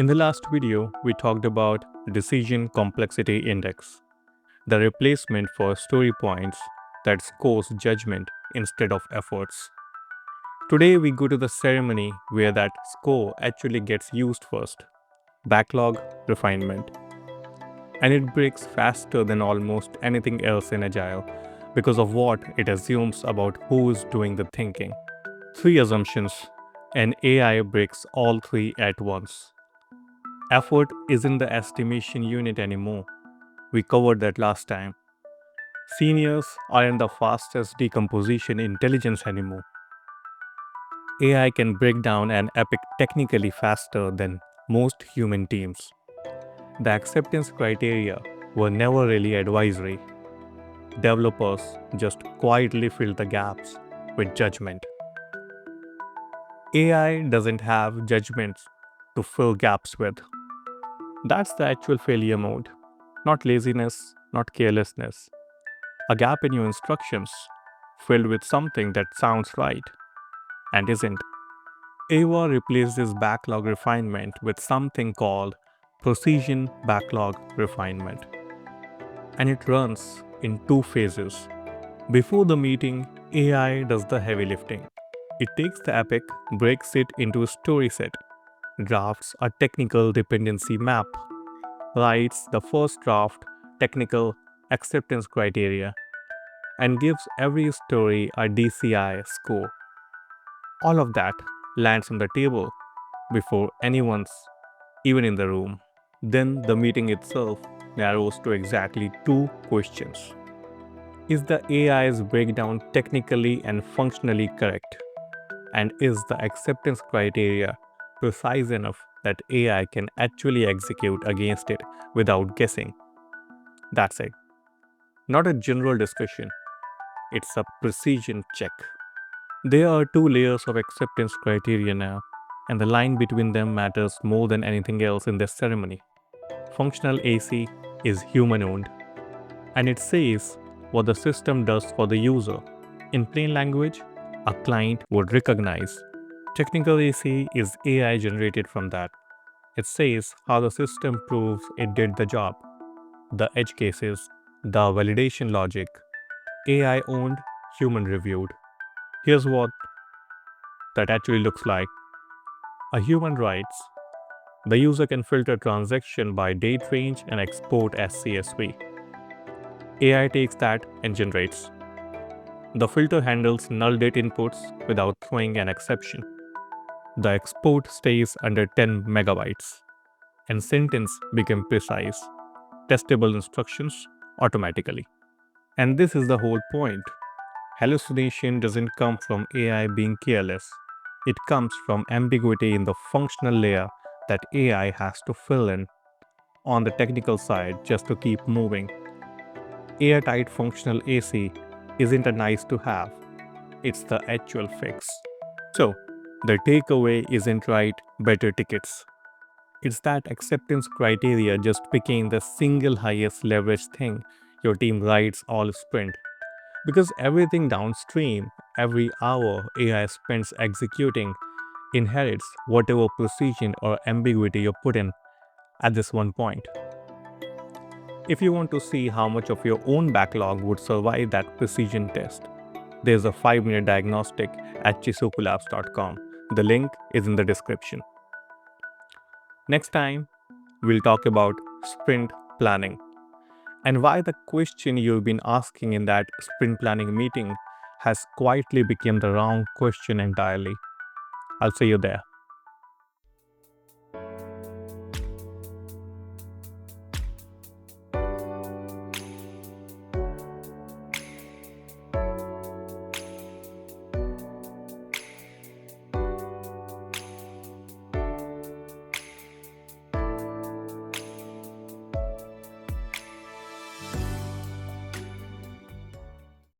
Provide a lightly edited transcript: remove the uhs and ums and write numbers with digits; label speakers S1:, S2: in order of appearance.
S1: In the last video, we talked about Decision Complexity Index, the replacement for story points that scores judgment instead of efforts. Today, we go to the ceremony where that score actually gets used first, backlog refinement. And it breaks faster than almost anything else in Agile because of what it assumes about who is doing the thinking. Three assumptions, and AI breaks all three at once. Effort isn't the estimation unit anymore. We covered that last time. Seniors aren't the fastest decomposition intelligence anymore. AI can break down an epic technically faster than most human teams. The acceptance criteria were never really advisory. Developers just quietly filled the gaps with judgment. AI doesn't have judgments to fill gaps with. That's the actual failure mode. Not laziness, not carelessness. A gap in your instructions filled with something that sounds right and isn't. AEVA replaces backlog refinement with something called Precision Backlog Refinement. And it runs in two phases. Before the meeting, AI does the heavy lifting. It takes the epic, breaks it into a story set, drafts a technical dependency map, writes the first draft technical acceptance criteria, and gives every story a DCI score. All of that lands on the table before anyone's even in the room. Then the meeting itself narrows to exactly two questions. Is the AI's breakdown technically and functionally correct? And is the acceptance criteria precise enough that AI can actually execute against it without guessing? That's it. Not a general discussion, it's a precision check. There are two layers of acceptance criteria now, and the line between them matters more than anything else in this ceremony. Functional AC is human owned, and it says what the system does for the user. In plain language, a client would recognize. Technical AC is AI generated from that. It says how the system proves it did the job. The edge cases, the validation logic, AI owned, human reviewed. Here's what that actually looks like. A human writes, the user can filter transaction by date range and export as CSV. AI takes that and generates. The filter handles null date inputs without throwing an exception. The export stays under 10 megabytes, and sentence become precise, testable instructions automatically. And this is the whole point. Hallucination doesn't come from AI being careless. It comes from ambiguity in the functional layer that AI has to fill in on the technical side just to keep moving. Airtight functional AC isn't a nice to have, it's the actual fix. So, the takeaway isn't write better tickets. It's that acceptance criteria just became the single highest leverage thing your team writes all sprint. Because everything downstream, every hour AI spends executing, inherits whatever precision or ambiguity you put in at this one point. If you want to see how much of your own backlog would survive that precision test, there's a 5-minute diagnostic at chisukulabs.com. The link is in the description. Next time, we'll talk about sprint planning and why the question you've been asking in that sprint planning meeting has quietly become the wrong question entirely. I'll see you there.